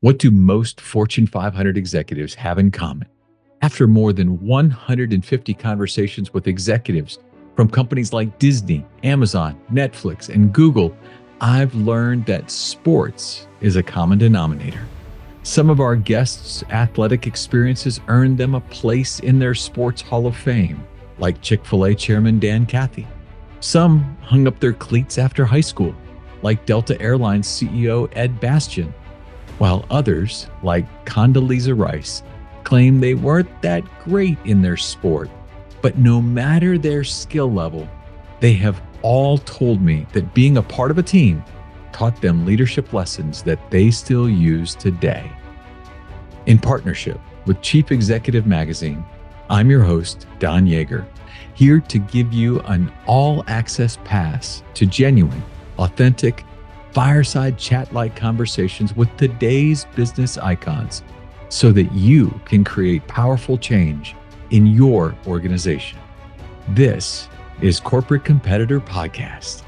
What do most Fortune 500 executives have in common? After more than 150 conversations with executives from companies like Disney, Amazon, Netflix, and Google, I've learned that sports is a common denominator. Some of our guests' athletic experiences earned them a place in their sports hall of fame, like Chick-fil-A chairman Dan Cathy. Some hung up their cleats after high school, like Delta Airlines CEO Ed Bastian, while others, like Condoleezza Rice, claim they weren't that great in their sport. But no matter their skill level, they have all told me that being a part of a team taught them leadership lessons that they still use today. In partnership with Chief Executive Magazine, I'm your host, Don Yeager, here to give you an all-access pass to genuine, authentic, fireside chat-like conversations with today's business icons so that you can create powerful change in your organization. This is Corporate Competitor Podcast.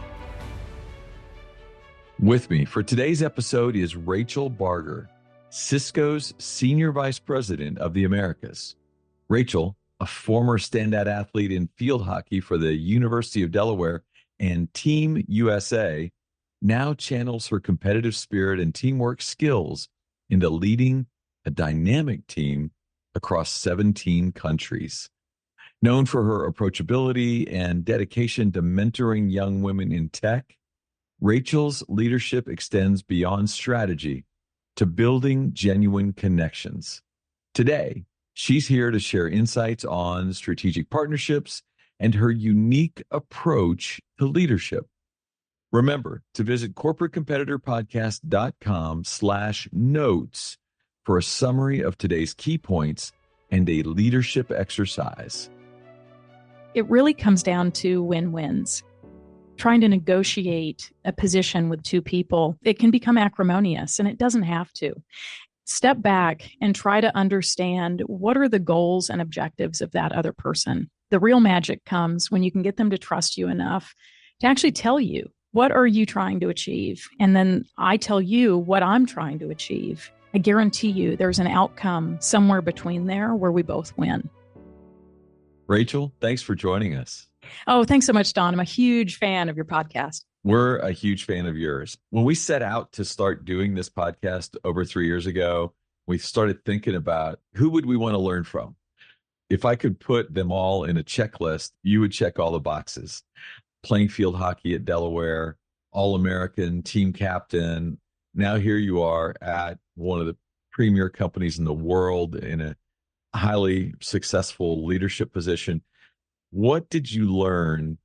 With me for today's episode is Rachel Barger, Cisco's Senior Vice President of the Americas. Rachel, a former standout athlete in field hockey for the University of Delaware and Team USA, now channels her competitive spirit and teamwork skills into leading a dynamic team across 17 countries. Known for her approachability and dedication to mentoring young women in tech, Rachel's leadership extends beyond strategy to building genuine connections. Today, she's here to share insights on strategic partnerships and her unique approach to leadership. Remember to visit corporatecompetitorpodcast.com/notes for a summary of today's key points and a leadership exercise. It really comes down to win-wins. Trying to negotiate a position with two people, it can become acrimonious, and it doesn't have to. Step back and try to understand what are the goals and objectives of that other person. The real magic comes when you can get them to trust you enough to actually tell you, what are you trying to achieve? And then I tell you what I'm trying to achieve. I guarantee you there's an outcome somewhere between there where we both win. Rachel, thanks for joining us. Oh, thanks so much, Don. I'm a huge fan of your podcast. We're a huge fan of yours. When we set out to start doing this podcast over 3 years ago, we started thinking about who would we want to learn from? If I could put them all in a checklist, you would check all the boxes. Playing field hockey at Delaware, All-American team captain. Now here you are at one of the premier companies in the world in a highly successful leadership position. What did you learn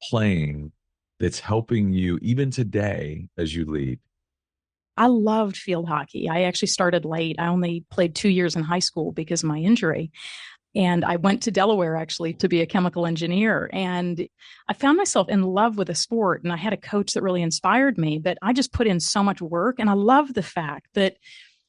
playing that's helping you even today as you lead? I loved field hockey. I actually started late. I only played 2 years in high school because of my injury. And I went to Delaware actually to be a chemical engineer. And I found myself in love with the sport. And I had a coach that really inspired me, but I just put in so much work. And I love the fact that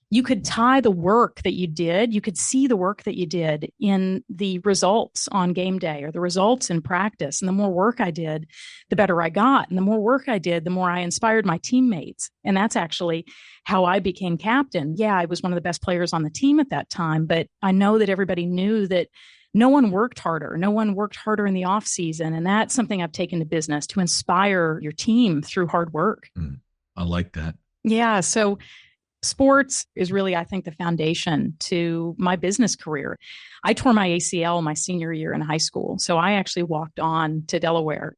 you could tie the work that you did, you could see the work that you did in the results on game day or the results in practice. And the more work I did, the better I got. And the more work I did, the more I inspired my teammates. And that's actually how I became captain. Yeah, I was one of the best players on the team at that time, but I know that everybody knew that no one worked harder. No one worked harder in the off season. And that's something I've taken to business, to inspire your team through hard work. I like that. Yeah. So sports is really, I think, the foundation to my business career. I tore my ACL my senior year in high school. So I actually walked on to Delaware,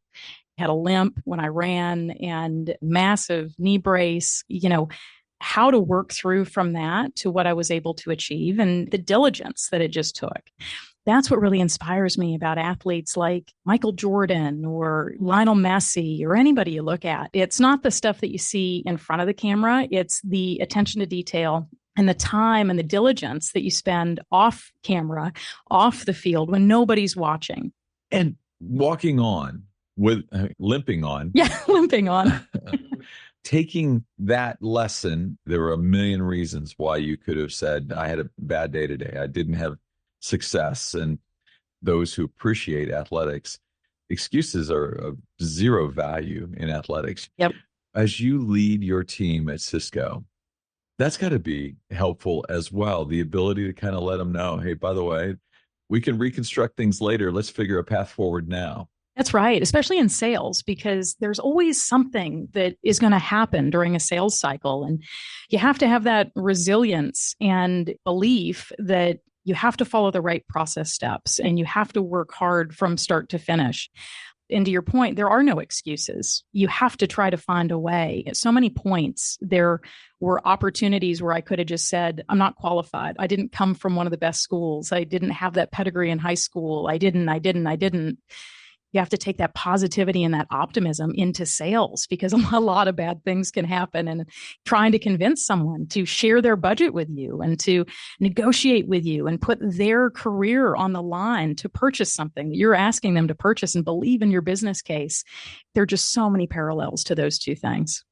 had a limp when I ran and massive knee brace, how to work through from that to what I was able to achieve and the diligence that it just took. That's what really inspires me about athletes like Michael Jordan or Lionel Messi or anybody you look at. It's not the stuff that you see in front of the camera. It's the attention to detail and the time and the diligence that you spend off camera, off the field when nobody's watching. And walking on with limping on. Yeah, limping on. Taking that lesson, there were a million reasons why you could have said, I had a bad day today. I didn't have success. And those who appreciate athletics, excuses are of zero value in athletics. Yep. As you lead your team at Cisco, That's got to be helpful as well. The ability to kind of let them know, hey, by the way, we can reconstruct things later. Let's figure a path forward now. That's right, especially in sales, because there's always something that is going to happen during a sales cycle. And you have to have that resilience and belief that you have to follow the right process steps and you have to work hard from start to finish. And to your point, there are no excuses. You have to try to find a way. At so many points, there were opportunities where I could have just said, I'm not qualified. I didn't come from one of the best schools. I didn't have that pedigree in high school. I didn't. You have to take that positivity and that optimism into sales because a lot of bad things can happen. And trying to convince someone to share their budget with you and to negotiate with you and put their career on the line to purchase something that you're asking them to purchase and believe in your business case. There are just so many parallels to those two things.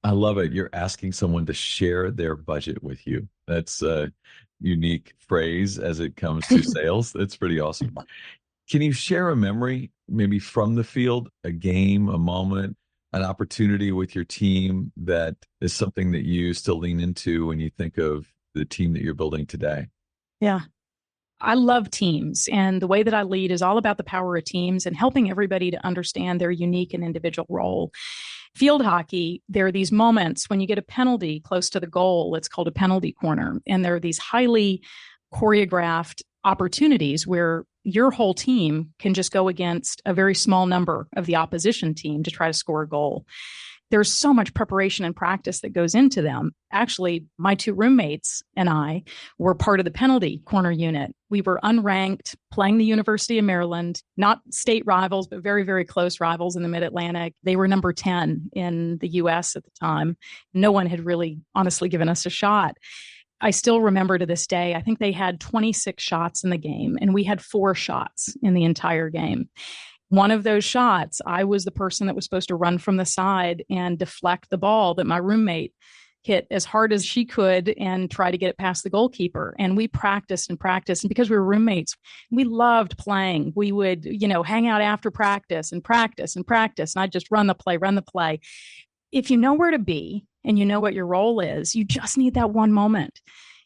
I love it. You're asking someone to share their budget with you. That's a unique phrase as it comes to sales. That's pretty awesome. Can you share a memory, maybe from the field, a game, a moment, an opportunity with your team that is something that you still lean into when you think of the team that you're building today? Yeah. I love teams, and the way that I lead is all about the power of teams and helping everybody to understand their unique and individual role. Field hockey, there are these moments when you get a penalty close to the goal. It's called a penalty corner. And there are these highly choreographed opportunities where your whole team can just go against a very small number of the opposition team to try to score a goal. There's so much preparation and practice that goes into them. Actually, my two roommates and I were part of the penalty corner unit. We were unranked, playing the University of Maryland, not state rivals, but very, very close rivals in the Mid-Atlantic. They were number 10 in the U.S. at the time. No one had really honestly given us a shot. I still remember to this day, I think they had 26 shots in the game, and we had 4 shots in the entire game. One of those shots, I was the person that was supposed to run from the side and deflect the ball that my roommate hit as hard as she could and try to get it past the goalkeeper. And we practiced and practiced. And because we were roommates, we loved playing. We would, hang out after practice and practice and practice. And I'd just run the play. If you know where to be and you know what your role is, you just need that one moment.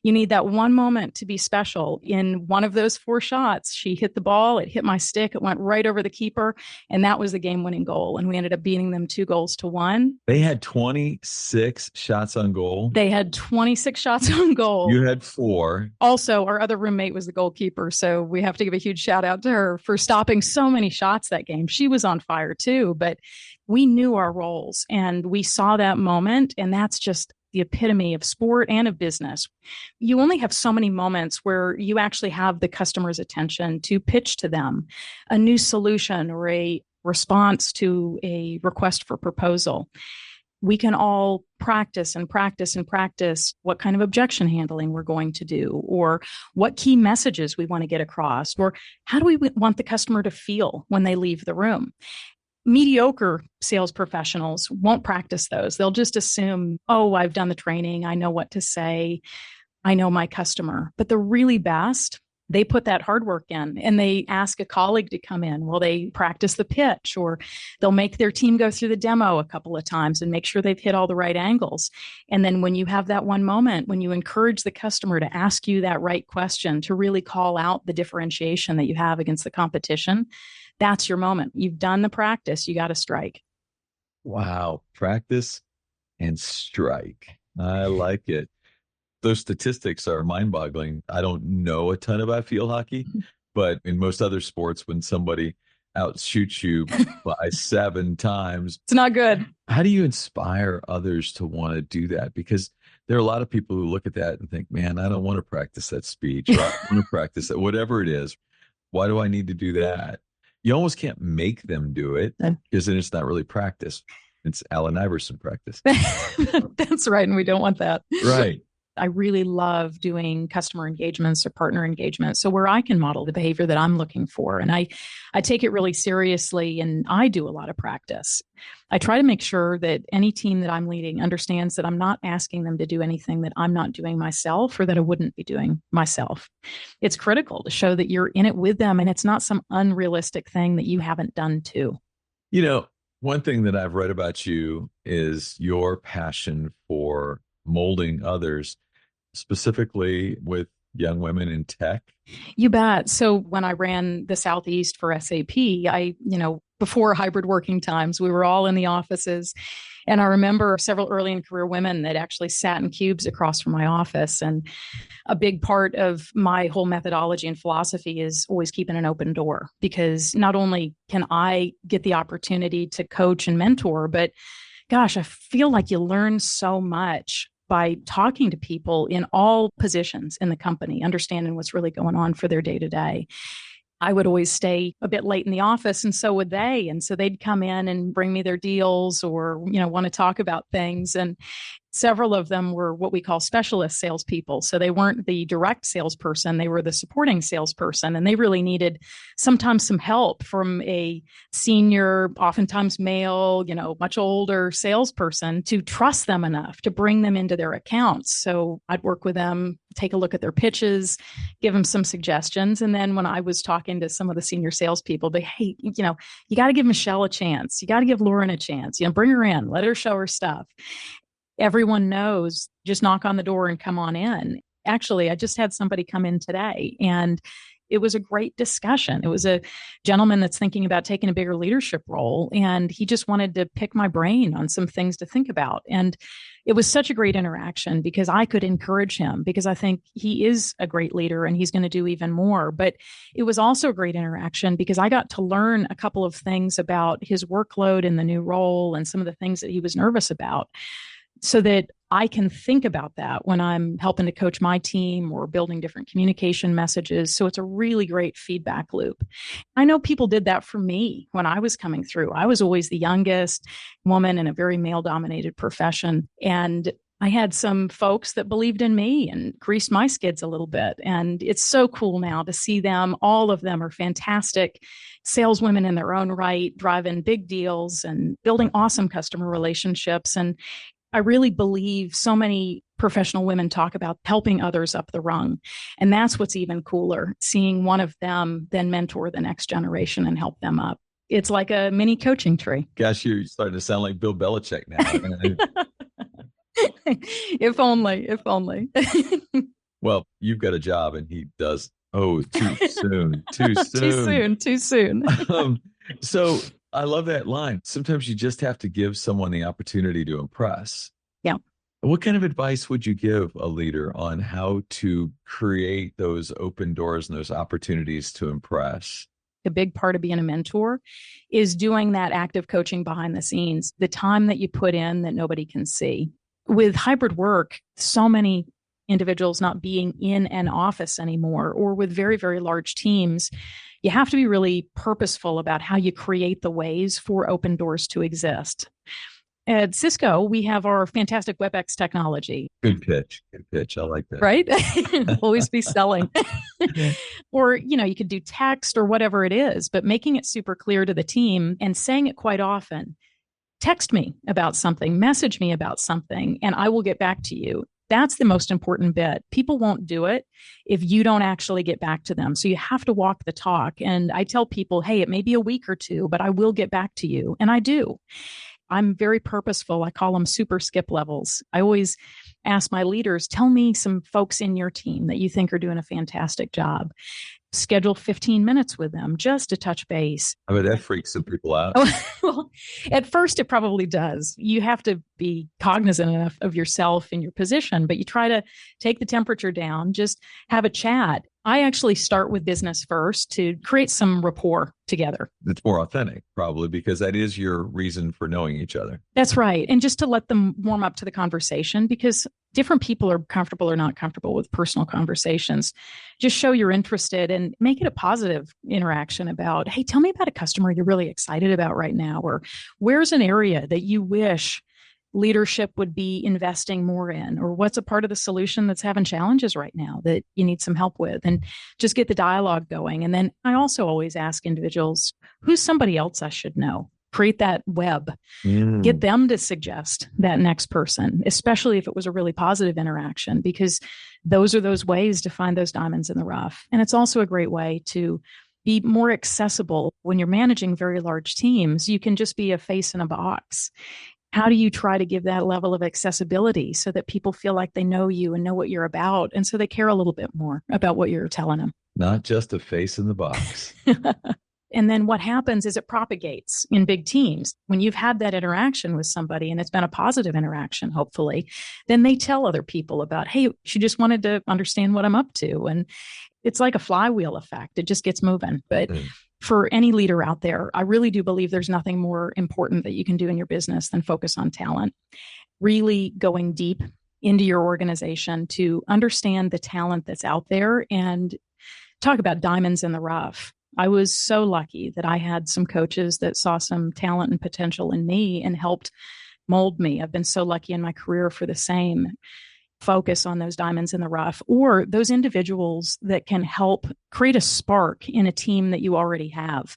You need that one moment to be special. In one of those 4 shots, she hit the ball, it hit my stick, it went right over the keeper, and that was the game-winning goal. And we ended up beating them 2-1. They had 26 shots on goal. They had 26 shots on goal. You had 4. Also, our other roommate was the goalkeeper, so we have to give a huge shout out to her for stopping so many shots that game. She was on fire too, but we knew our roles and we saw that moment, and that's just the epitome of sport and of business. You only have so many moments where you actually have the customer's attention to pitch to them a new solution or a response to a request for proposal. We can all practice and practice and practice what kind of objection handling we're going to do, or what key messages we want to get across, or how do we want the customer to feel when they leave the room. Mediocre sales professionals won't practice those. They'll just assume, oh, I've done the training. I know what to say. I know my customer. But the really best, they put that hard work in and they ask a colleague to come in. Well, they practice the pitch, or they'll make their team go through the demo a couple of times and make sure they've hit all the right angles. And then when you have that one moment, when you encourage the customer to ask you that right question, to really call out the differentiation that you have against the competition, that's your moment. You've done the practice. You got to strike. Wow. Practice and strike. I like it. Those statistics are mind-boggling. I don't know a ton about field hockey, but in most other sports, when somebody outshoots you by 7 times, it's not good. How do you inspire others to want to do that? Because there are a lot of people who look at that and think, man, I don't want to practice that speech. Or I want to practice that, whatever it is. Why do I need to do that? You almost can't make them do it because then it's not really practice. It's Allen Iverson practice. That's right. And we don't want that. Right. I really love doing customer engagements or partner engagements. So where I can model the behavior that I'm looking for. And I take it really seriously, and I do a lot of practice. I try to make sure that any team that I'm leading understands that I'm not asking them to do anything that I'm not doing myself or that I wouldn't be doing myself. It's critical to show that you're in it with them and it's not some unrealistic thing that you haven't done too. One thing that I've read about you is your passion for molding others, specifically with young women in tech? You bet. So when I ran the Southeast for SAP, before hybrid working times, we were all in the offices. And I remember several early in career women that actually sat in cubes across from my office. And a big part of my whole methodology and philosophy is always keeping an open door, because not only can I get the opportunity to coach and mentor, but gosh, I feel like you learn so much by talking to people in all positions in the company, understanding what's really going on for their day to day. I would always stay a bit late in the office, and so would they. And so they'd come in and bring me their deals or, want to talk about things. And several of them were what we call specialist salespeople. So they weren't the direct salesperson, they were the supporting salesperson. And they really needed sometimes some help from a senior, oftentimes male, much older salesperson to trust them enough to bring them into their accounts. So I'd work with them, take a look at their pitches, give them some suggestions. And then when I was talking to some of the senior salespeople, hey, you got to give Michelle a chance. You got to give Lauren a chance. Bring her in, let her show her stuff. Everyone knows, just knock on the door and come on in. Actually, I just had somebody come in today, and it was a great discussion. It was a gentleman that's thinking about taking a bigger leadership role, and he just wanted to pick my brain on some things to think about. And it was such a great interaction because I could encourage him, because I think he is a great leader and he's going to do even more. But it was also a great interaction because I got to learn a couple of things about his workload in the new role and some of the things that he was nervous about, so that I can think about that when I'm helping to coach my team or building different communication messages. So it's a really great feedback loop. I know people did that for me when I was coming through. I was always the youngest woman in a very male-dominated profession. And I had some folks that believed in me and greased my skids a little bit. And it's so cool now to see them. All of them are fantastic saleswomen in their own right, driving big deals and building awesome customer relationships. And I really believe so many professional women talk about helping others up the rung. And that's what's even cooler, seeing one of them then mentor the next generation and help them up. It's like a mini coaching tree. Gosh, you're starting to sound like Bill Belichick now. If only. Well, you've got a job and he does. Oh, too soon. Too soon. So I love that line. Sometimes you just have to give someone the opportunity to impress. Yeah. What kind of advice would you give a leader on how to create those open doors and those opportunities to impress? A big part of being a mentor is doing that active coaching behind the scenes, the time that you put in that nobody can see. With hybrid work, so many individuals not being in an office anymore, or with very, very large teams, you have to be really purposeful about how you create the ways for open doors to exist. At Cisco, we have our fantastic WebEx technology. Good pitch. I like that. Right? Always be selling. Or, you could do text or whatever it is, but making it super clear to the team and saying it quite often. Text me about something, message me about something, and I will get back to you. That's the most important bit. People won't do it if you don't actually get back to them. So you have to walk the talk. And I tell people, hey, it may be a week or two, but I will get back to you. And I do. I'm very purposeful. I call them super skip levels. I always ask my leaders, tell me some folks in your team that you think are doing a fantastic job. Schedule 15 minutes with them just to touch base. I mean, that freaks some people out. Well, at first, it probably does. You have to be cognizant enough of yourself and your position, but you try to take the temperature down, just have a chat. I actually start with business first to create some rapport together. It's more authentic, probably, because that is your reason for knowing each other. That's right. And just to let them warm up to the conversation, because different people are comfortable or not comfortable with personal conversations. Just show you're interested and make it a positive interaction about, hey, tell me about a customer you're really excited about right now, or where's an area that you wish leadership would be investing more in, or what's a part of the solution that's having challenges right now that you need some help with, and just get the dialogue going. And then I also always ask individuals, who's somebody else I should know? Create that web, get them to suggest that next person, especially if it was a really positive interaction, because those are those ways to find those diamonds in the rough. And it's also a great way to be more accessible. When you're managing very large teams, you can just be a face in a box. How do you try to give that level of accessibility so that people feel like they know you and know what you're about? And so they care a little bit more about what you're telling them. Not just a face in the box. And then what happens is it propagates in big teams. When you've had that interaction with somebody and it's been a positive interaction, hopefully, then they tell other people about, hey, she just wanted to understand what I'm up to. And it's like a flywheel effect. It just gets moving. But for any leader out there, I really do believe there's nothing more important that you can do in your business than focus on talent. Really going deep into your organization to understand the talent that's out there and talk about diamonds in the rough. I was so lucky that I had some coaches that saw some talent and potential in me and helped mold me. I've been so lucky in my career for the same. Focus on those diamonds in the rough or those individuals that can help create a spark in a team that you already have.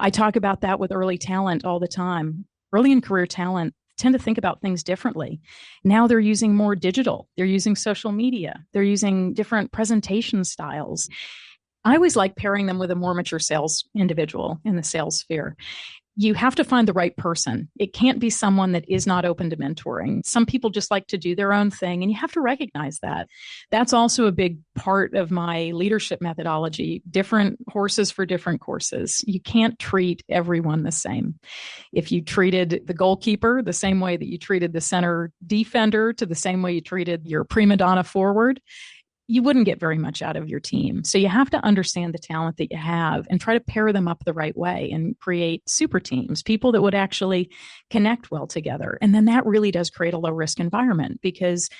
I talk about that with early talent all the time. Early in career talent tend to think about things differently. Now they're using more digital. They're using social media. They're using different presentation styles. I always like pairing them with a more mature sales individual in the sales sphere. You have to find the right person. It can't be someone that is not open to mentoring. Some people just like to do their own thing, and you have to recognize that. That's also a big part of my leadership methodology. Different horses for different courses. You can't treat everyone the same. If you treated the goalkeeper the same way that you treated the center defender to the same way you treated your prima donna forward, you wouldn't get very much out of your team. So you have to understand the talent that you have and try to pair them up the right way and create super teams, people that would actually connect well together. And then that really does create a low risk environment because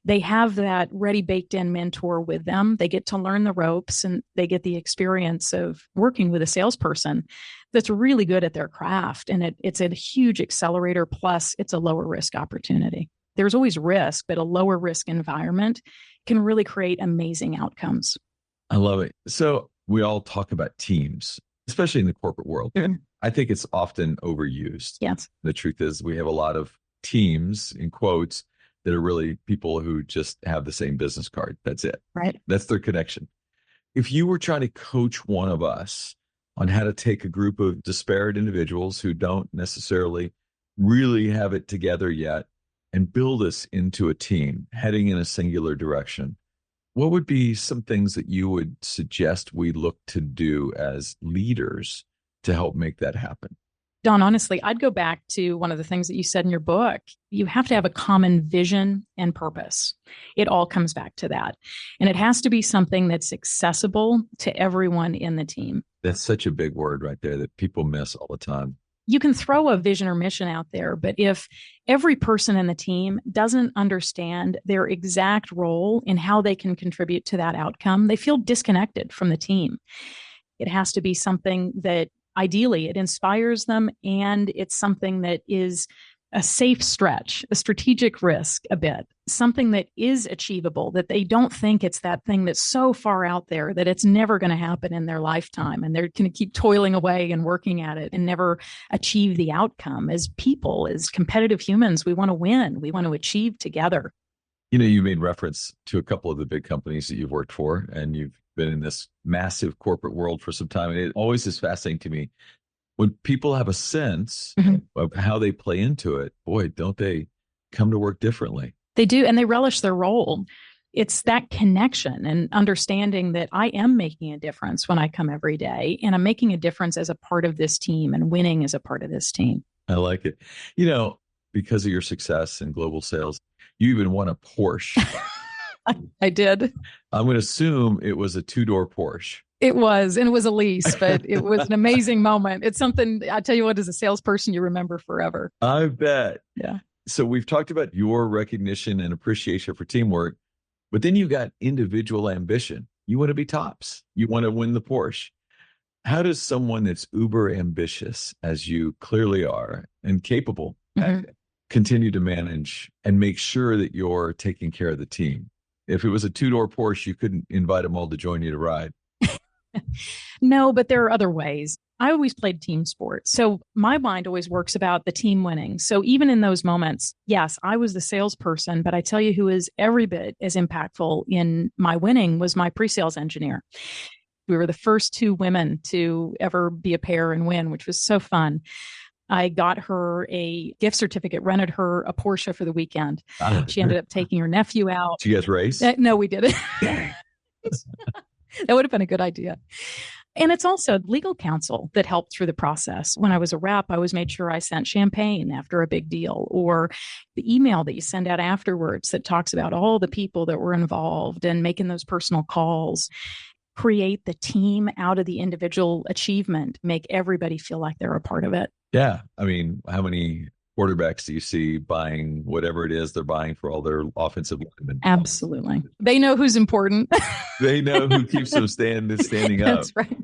they have that ready baked in mentor with them. They get to learn the ropes and they get the experience of working with a salesperson that's really good at their craft. And it's a huge accelerator. Plus it's a lower risk opportunity. There's always risk, but a lower risk environment can really create amazing outcomes. I love it. So we all talk about teams, especially in the corporate world. I think it's often overused. Yes. The truth is we have a lot of teams, in quotes, that are really people who just have the same business card. That's it. Right. That's their connection. If you were trying to coach one of us on how to take a group of disparate individuals who don't necessarily really have it together yet and build us into a team heading in a singular direction, what would be some things that you would suggest we look to do as leaders to help make that happen? Don, honestly, I'd go back to one of the things that you said in your book. You have to have a common vision and purpose. It all comes back to that. And it has to be something that's accessible to everyone in the team. That's such a big word right there that people miss all the time. You can throw a vision or mission out there, but if every person in the team doesn't understand their exact role in how they can contribute to that outcome, they feel disconnected from the team. It has to be something that ideally it inspires them, and it's something that is a safe stretch, a strategic risk a bit, something that is achievable, that they don't think it's that thing that's so far out there that it's never going to happen in their lifetime. And they're going to keep toiling away and working at it and never achieve the outcome. As people, as competitive humans, we want to win. We want to achieve together. You know, you made reference to a couple of the big companies that you've worked for, and you've been in this massive corporate world for some time. And it always is fascinating to me when people have a sense of how they play into it. Boy, don't they come to work differently. They do, and they relish their role. It's that connection and understanding that I am making a difference when I come every day, and I'm making a difference as a part of this team and winning as a part of this team. I like it. You know, because of your success in global sales, you even won a Porsche. I did. I'm going to assume it was a 2-door Porsche. It was, and it was a lease, but it was an amazing moment. It's something, I tell you what, as a salesperson, you remember forever. I bet. Yeah. So we've talked about your recognition and appreciation for teamwork, but then you got individual ambition. You want to be tops. You want to win the Porsche. How does someone that's uber ambitious, as you clearly are, and capable, continue to manage and make sure that you're taking care of the team? If it was a 2-door Porsche, you couldn't invite them all to join you to ride. No, but there are other ways. I always played team sports. So my mind always works about the team winning. So even in those moments, yes, I was the salesperson, but I tell you who is every bit as impactful in my winning was my pre-sales engineer. We were the first 2 women to ever be a pair and win, which was so fun. I got her a gift certificate, rented her a Porsche for the weekend. She ended up taking her nephew out. Did you guys race? No, we didn't. Dang. That would have been a good idea. And it's also legal counsel that helped through the process. When I was a rep, I always made sure I sent champagne after a big deal, or the email that you send out afterwards that talks about all the people that were involved and making those personal calls. Create the team out of the individual achievement, make everybody feel like they're a part of it. Yeah. I mean, how many quarterbacks do you see buying whatever it is they're buying for all their offensive linemen? Absolutely. They know who's important. They know who keeps them standing up. That's right.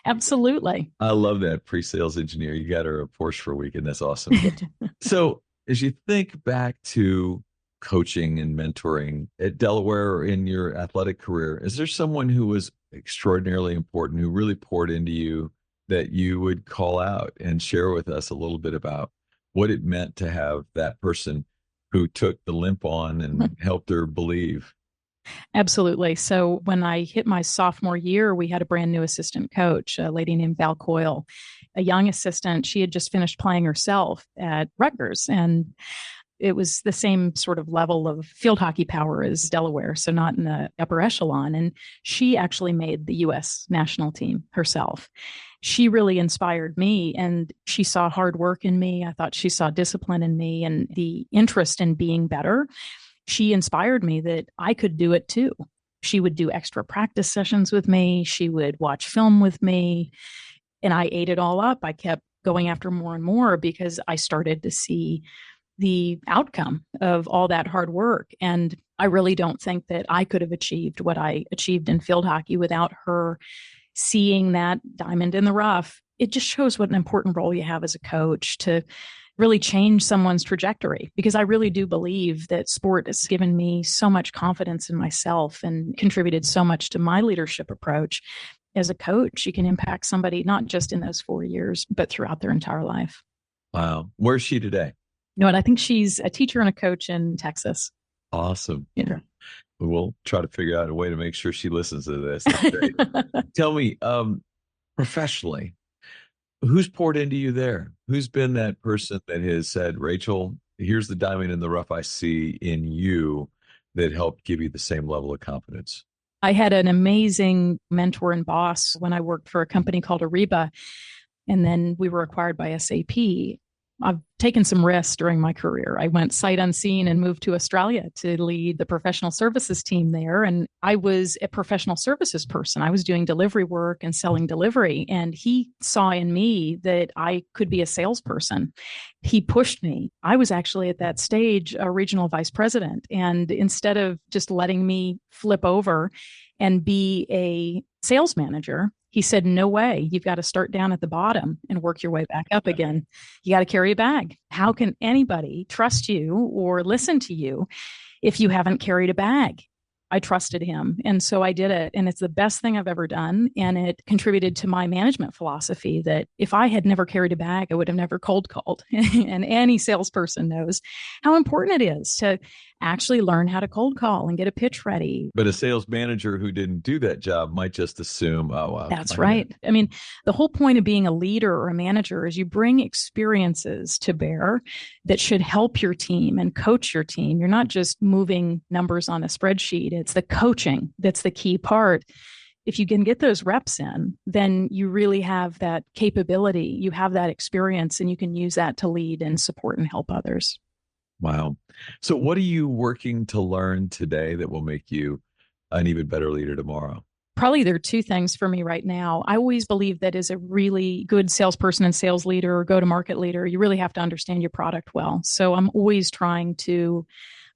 Absolutely. I love that pre-sales engineer. You got her a Porsche for a weekend. That's awesome. So as you think back to coaching and mentoring at Delaware or in your athletic career, is there someone who was extraordinarily important, who really poured into you, that you would call out and share with us a little bit about what it meant to have that person who took the limp on and helped her believe? Absolutely. So when I hit my sophomore year, we had a brand new assistant coach, a lady named Val Coyle, a young assistant. She had just finished playing herself at Rutgers, and it was the same sort of level of field hockey power as Delaware, so not in the upper echelon. And she actually made the U.S. national team herself. She really inspired me, and she saw hard work in me. I thought she saw discipline in me and the interest in being better. She inspired me that I could do it too. She would do extra practice sessions with me. She would watch film with me, and I ate it all up. I kept going after more and more because I started to see the outcome of all that hard work. And I really don't think that I could have achieved what I achieved in field hockey without her seeing that diamond in the rough. It just shows what an important role you have as a coach to really change someone's trajectory, because I really do believe that sport has given me so much confidence in myself and contributed so much to my leadership approach. As a coach, you can impact somebody not just in those 4 years, but throughout their entire life. Wow. Where's she today? You know what? I think she's a teacher and a coach in Texas. Awesome. Yeah. We'll try to figure out a way to make sure she listens to this. That's great. Tell me, professionally, who's poured into you there? Who's been that person that has said, Rachel, here's the diamond in the rough I see in you, that helped give you the same level of confidence? I had an amazing mentor and boss when I worked for a company called Ariba, and then we were acquired by SAP. I've taken some risks during my career. I went sight unseen and moved to Australia to lead the professional services team there. And I was a professional services person. I was doing delivery work and selling delivery. And he saw in me that I could be a salesperson. He pushed me. I was actually at that stage a regional vice president. And instead of just letting me flip over and be a sales manager, he said, no way. You've got to start down at the bottom and work your way back up again. You got to carry a bag. How can anybody trust you or listen to you if you haven't carried a bag? I trusted him. And so I did it. And it's the best thing I've ever done. And it contributed to my management philosophy that if I had never carried a bag, I would have never cold called. And any salesperson knows how important it is to actually learn how to cold call and get a pitch ready. But a sales manager who didn't do that job might just assume, oh, wow. That's right. I mean, the whole point of being a leader or a manager is you bring experiences to bear that should help your team and coach your team. You're not just moving numbers on a spreadsheet. It's the coaching that's the key part. If you can get those reps in, then you really have that capability. You have that experience, and you can use that to lead and support and help others. Wow. So what are you working to learn today that will make you an even better leader tomorrow? Probably there are two things for me right now. I always believe that as a really good salesperson and sales leader or go-to-market leader, you really have to understand your product well. So I'm always trying to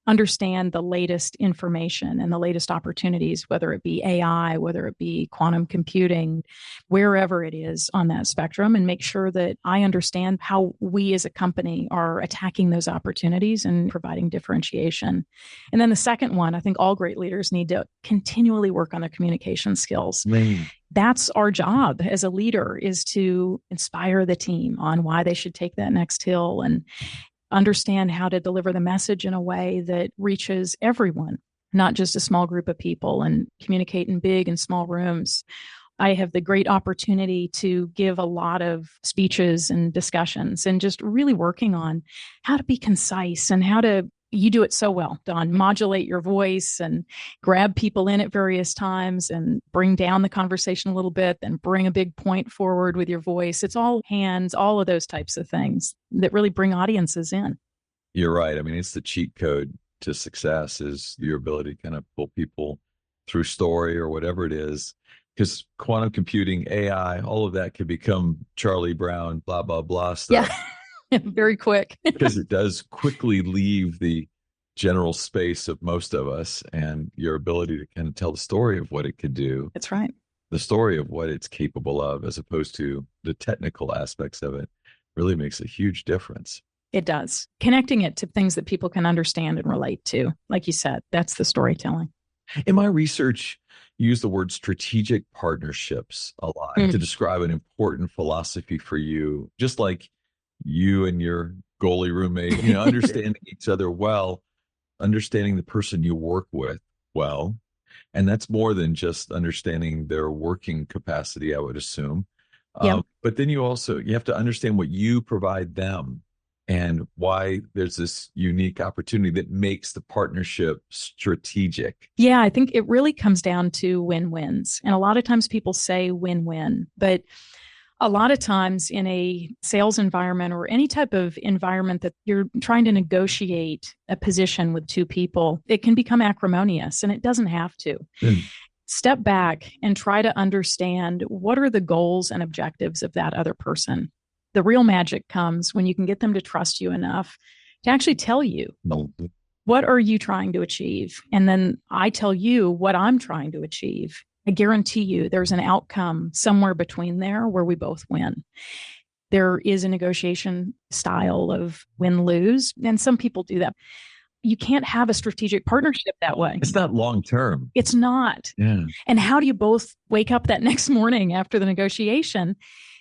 understand the latest information and the latest opportunities, whether it be AI, whether it be quantum computing, wherever it is on that spectrum, and make sure that I understand how we as a company are attacking those opportunities and providing differentiation. And then the second one, I think all great leaders need to continually work on their communication skills. That's our job as a leader, is to inspire the team on why they should take that next hill and understand how to deliver the message in a way that reaches everyone, not just a small group of people, and communicate in big and small rooms. I have the great opportunity to give a lot of speeches and discussions and just really working on how to be concise and how to, you do it so well, Don, modulate your voice and grab people in at various times and bring down the conversation a little bit, then bring a big point forward with your voice. It's all hands, all of those types of things that really bring audiences in. You're right. I mean, it's the cheat code to success is your ability to kind of pull people through story or whatever it is. Because quantum computing, AI, all of that could become Charlie Brown, blah, blah, blah stuff. Yeah, very quick. Because it does quickly leave the general space of most of us, and your ability to kind of tell the story of what it could do. That's right. The story of what it's capable of, as opposed to the technical aspects of it, really makes a huge difference. It does. Connecting it to things that people can understand and relate to. Like you said, that's the storytelling. In my research, you use the word strategic partnerships a lot to describe an important philosophy for you, just like you and your goalie roommate, understanding each other well, understanding the person you work with well. And that's more than just understanding their working capacity, I would assume. Yep. But then you have to understand what you provide them and why there's this unique opportunity that makes the partnership strategic. Yeah, I think it really comes down to win-wins. And a lot of times people say win-win, but a lot of times in a sales environment or any type of environment that you're trying to negotiate a position with two people, it can become acrimonious, and it doesn't have to. Step back and try to understand what are the goals and objectives of that other person. The real magic comes when you can get them to trust you enough to actually tell you, what are you trying to achieve? And then I tell you what I'm trying to achieve. I guarantee you there's an outcome somewhere between there where we both win. There is a negotiation style of win-lose, and some people do that. You can't have a strategic partnership that way. It's not long-term. It's not. Yeah. And how do you both wake up that next morning after the negotiation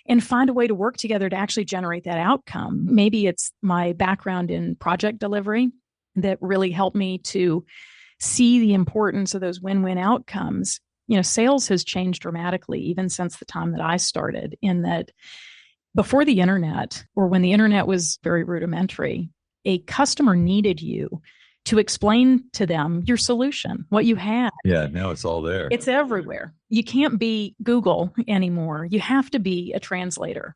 and find a way to work together to actually generate that outcome? Maybe it's my background in project delivery that really helped me to see the importance of those win-win outcomes. Sales has changed dramatically even since the time that I started, in that before the internet, or when the internet was very rudimentary, a customer needed you to explain to them your solution, what you had. Yeah, now it's all there. It's everywhere. You can't be Google anymore. You have to be a translator.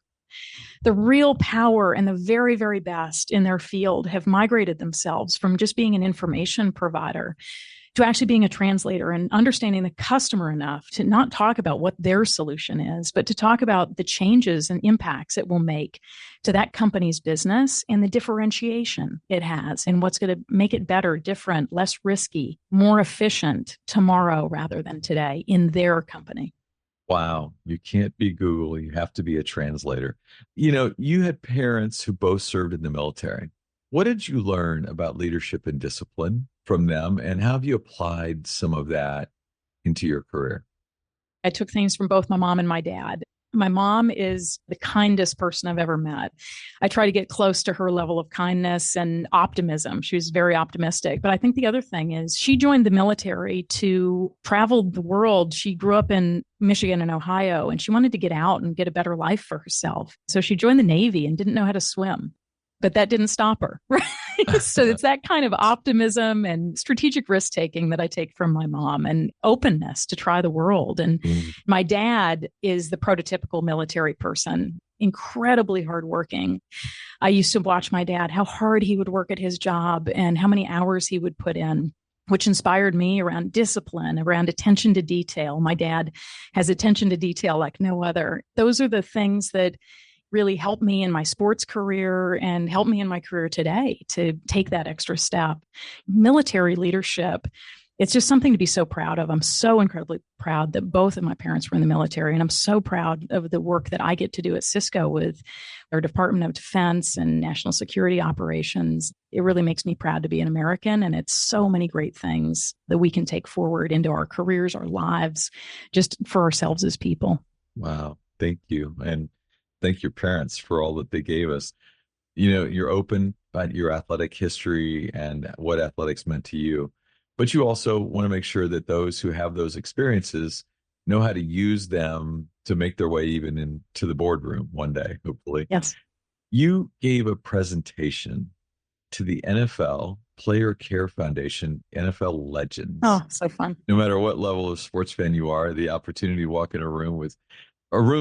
The real power and the very, very best in their field have migrated themselves from just being an information provider to actually being a translator and understanding the customer enough to not talk about what their solution is, but to talk about the changes and impacts it will make to that company's business and the differentiation it has and what's going to make it better, different, less risky, more efficient tomorrow rather than today in their company. Wow. You can't be Google. You have to be a translator. You had parents who both served in the military. What did you learn about leadership and discipline from them, and how have you applied some of that into your career? I took things from both my mom and my dad. My mom is the kindest person I've ever met. I try to get close to her level of kindness and optimism. She was very optimistic. But I think the other thing is she joined the military to travel the world. She grew up in Michigan and Ohio, and she wanted to get out and get a better life for herself. So she joined the Navy and didn't know how to swim. But that didn't stop her, right? So it's that kind of optimism and strategic risk taking that I take from my mom, and openness to try the world. And my dad is the prototypical military person, incredibly hardworking. I used to watch my dad, how hard he would work at his job and how many hours he would put in, which inspired me around discipline, around attention to detail. My dad has attention to detail like no other. Those are the things that really helped me in my sports career and helped me in my career today to take that extra step. Military leadership, it's just something to be so proud of. I'm so incredibly proud that both of my parents were in the military, and I'm so proud of the work that I get to do at Cisco with our Department of Defense and national security operations. It really makes me proud to be an American, and it's so many great things that we can take forward into our careers, our lives, just for ourselves as people. Wow. Thank you. And thank your parents for all that they gave us. You're open about your athletic history and what athletics meant to you, but you also want to make sure that those who have those experiences know how to use them to make their way even into the boardroom one day, hopefully. Yes. You gave a presentation to the NFL Player Care Foundation, NFL Legends. Oh, so fun. No matter what level of sports fan you are, the opportunity to walk in a room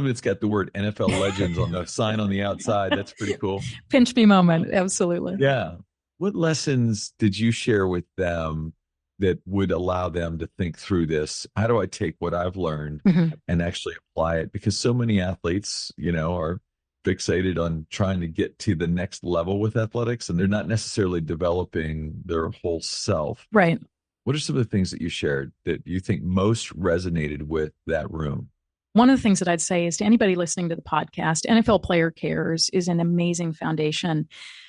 that's got the word NFL Legends on the sign on the outside. That's pretty cool. Pinch me moment. Absolutely. Yeah. What lessons did you share with them that would allow them to think through this? How do I take what I've learned and actually apply it? Because so many athletes, are fixated on trying to get to the next level with athletics, and they're not necessarily developing their whole self. Right. What are some of the things that you shared that you think most resonated with that room? One of the things that I'd say is to anybody listening to the podcast, NFL Player Cares is an amazing foundation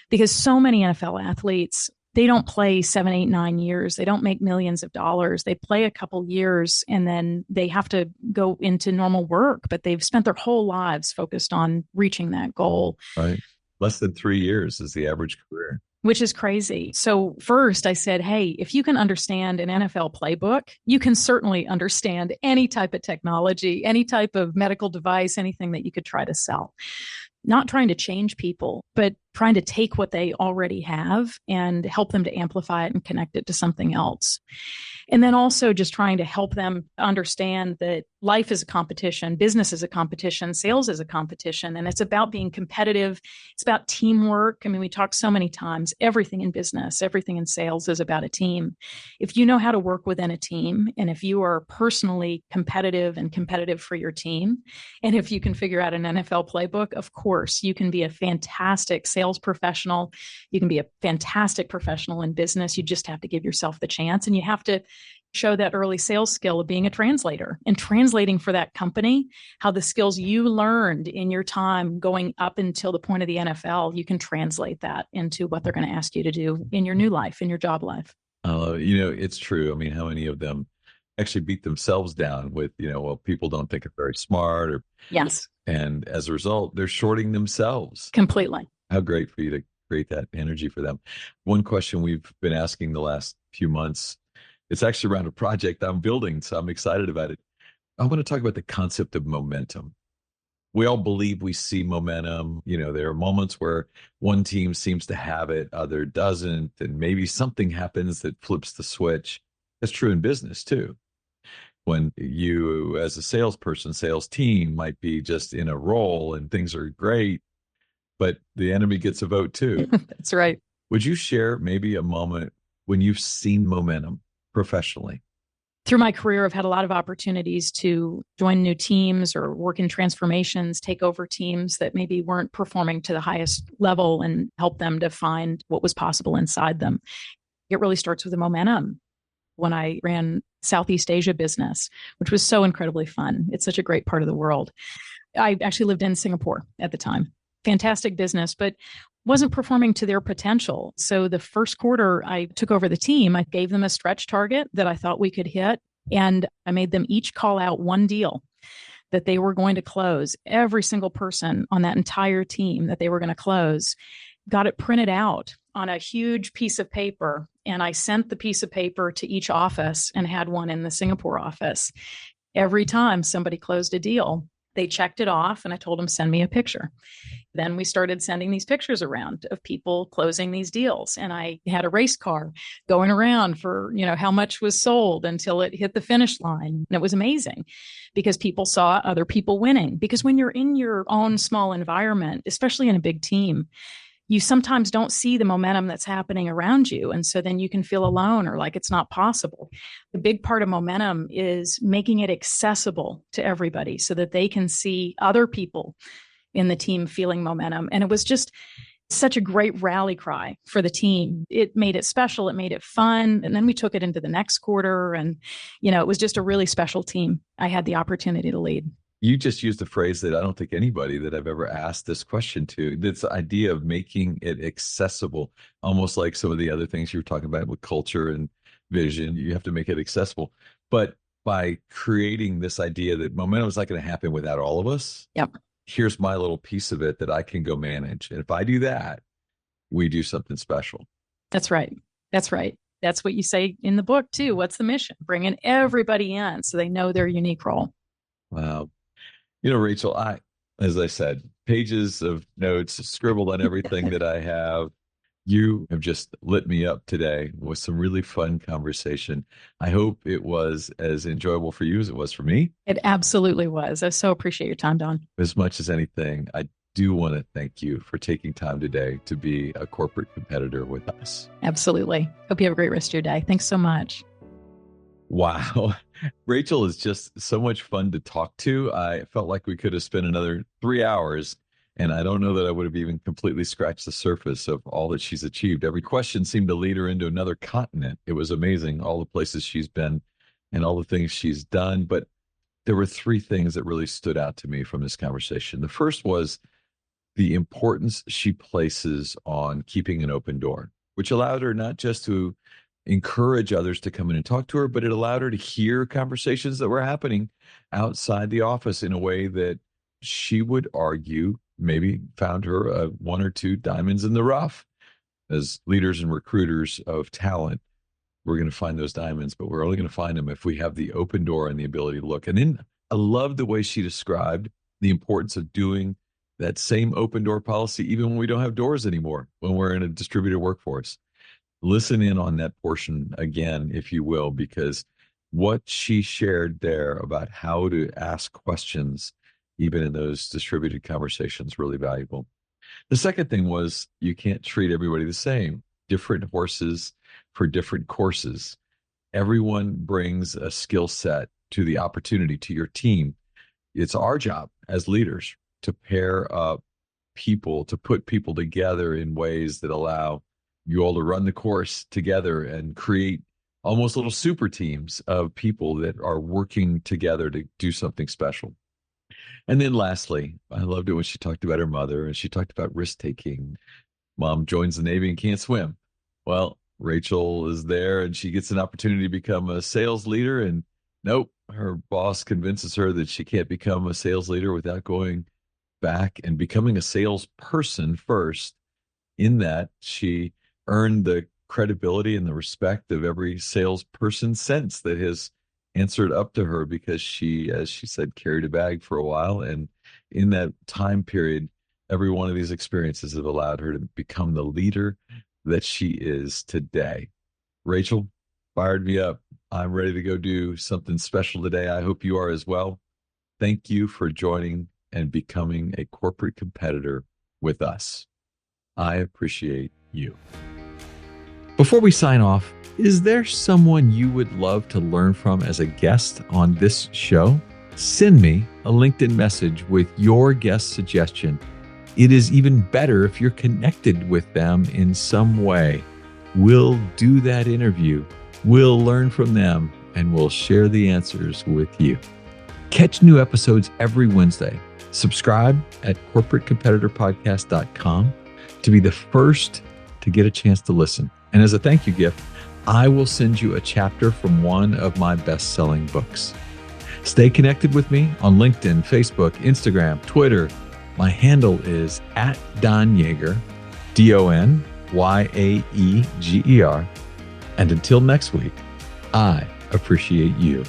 because so many NFL athletes, they don't play 7, 8, 9 years. They don't make millions of dollars. They play a couple years and then they have to go into normal work, but they've spent their whole lives focused on reaching that goal. Right. Less than 3 years is the average career. Which is crazy. So first I said, hey, if you can understand an NFL playbook, you can certainly understand any type of technology, any type of medical device, anything that you could try to sell. Not trying to change people, but trying to take what they already have and help them to amplify it and connect it to something else. And then also just trying to help them understand that life is a competition, business is a competition, sales is a competition, and it's about being competitive. It's about teamwork. I mean, we talk so many times, everything in business, everything in sales is about a team. If you know how to work within a team, and if you are personally competitive and competitive for your team, and if you can figure out an NFL playbook, of course, you can be a fantastic sales professional. You can be a fantastic professional in business. You just have to give yourself the chance, and you have to show that early sales skill of being a translator and translating for that company, how the skills you learned in your time going up until the point of the NFL, you can translate that into what they're going to ask you to do in your new life, in your job life. It's true. I mean, how many of them actually beat themselves down with, well, people don't think I'm very smart or yes. And as a result, they're shorting themselves. Completely. How great for you to create that energy for them. One question we've been asking the last few months, it's actually around a project I'm building, so I'm excited about it. I want to talk about the concept of momentum. We all believe we see momentum. There are moments where one team seems to have it, other doesn't, and maybe something happens that flips the switch. That's true in business too. When you, as a salesperson, sales team might be just in a role and things are great, but the enemy gets a vote too. That's right. Would you share maybe a moment when you've seen momentum professionally? Through my career, I've had a lot of opportunities to join new teams or work in transformations, take over teams that maybe weren't performing to the highest level and help them to find what was possible inside them. It really starts with the momentum. When I ran Southeast Asia business, which was so incredibly fun. It's such a great part of the world. I actually lived in Singapore at the time. Fantastic business, but wasn't performing to their potential. So the first quarter I took over the team, I gave them a stretch target that I thought we could hit. And I made them each call out one deal that they were going to close. Every single person on that entire team that they were going to close, got it printed out on a huge piece of paper. And I sent the piece of paper to each office and had one in the Singapore office. Every time somebody closed a deal, they checked it off and I told them, send me a picture. Then we started sending these pictures around of people closing these deals. And I had a race car going around for, how much was sold until it hit the finish line. And it was amazing because people saw other people winning. Because when you're in your own small environment, especially in a big team, you sometimes don't see the momentum that's happening around you. And so then you can feel alone or like it's not possible. The big part of momentum is making it accessible to everybody so that they can see other people in the team feeling momentum. And it was just such a great rally cry for the team. It made it special. It made it fun. And then we took it into the next quarter. And, it was just a really special team I had the opportunity to lead. You just used a phrase that I don't think anybody that I've ever asked this question to. This idea of making it accessible, almost like some of the other things you were talking about with culture and vision. You have to make it accessible. But by creating this idea that momentum is not going to happen without all of us. Yep. Here's my little piece of it that I can go manage. And if I do that, we do something special. That's right. That's right. That's what you say in the book too. What's the mission? Bringing everybody in so they know their unique role. Wow. Rachel, as I said, pages of notes scribbled on everything that I have. You have just lit me up today with some really fun conversation. I hope it was as enjoyable for you as it was for me. It absolutely was. I so appreciate your time, Don. As much as anything, I do want to thank you for taking time today to be a corporate competitor with us. Absolutely. Hope you have a great rest of your day. Thanks so much. Wow. Rachel is just so much fun to talk to. I felt like we could have spent another 3 hours, and I don't know that I would have even completely scratched the surface of all that she's achieved. Every question seemed to lead her into another continent. It was amazing, all the places she's been and all the things she's done. But there were three things that really stood out to me from this conversation. The first was the importance she places on keeping an open door, which allowed her not just to encourage others to come in and talk to her, but it allowed her to hear conversations that were happening outside the office in a way that she would argue maybe found her one or two diamonds in the rough. As leaders and recruiters of talent, we're going to find those diamonds, but we're only going to find them if we have the open door and the ability to look. And then I love the way she described the importance of doing that same open door policy, even when we don't have doors anymore, when we're in a distributed workforce. Listen in on that portion again, if you will, because what she shared there about how to ask questions, even in those distributed conversations, really valuable. The second thing was you can't treat everybody the same. Different horses for different courses. Everyone brings a skill set to the opportunity, to your team. It's our job as leaders to pair up people, to put people together in ways that allow you all to run the course together and create almost little super teams of people that are working together to do something special. And then lastly, I loved it when she talked about her mother and she talked about risk taking. Mom joins the Navy and can't swim. Well, Rachel is there and she gets an opportunity to become a sales leader, and nope, her boss convinces her that she can't become a sales leader without going back and becoming a salesperson first. In that, she earned the credibility and the respect of every salesperson since that has answered up to her, because she, as she said, carried a bag for a while. And in that time period, every one of these experiences have allowed her to become the leader that she is today. Rachel fired me up. I'm ready to go do something special today. I hope you are as well. Thank you for joining and becoming a corporate competitor with us. I appreciate you. Before we sign off, is there someone you would love to learn from as a guest on this show? Send me a LinkedIn message with your guest suggestion. It is even better if you're connected with them in some way. We'll do that interview, we'll learn from them, and we'll share the answers with you. Catch new episodes every Wednesday. Subscribe at corporatecompetitorpodcast.com to be the first to get a chance to listen. And as a thank you gift, I will send you a chapter from one of my best-selling books. Stay connected with me on LinkedIn, Facebook, Instagram, Twitter. My handle is @DonYaeger, DonYaeger. And until next week, I appreciate you.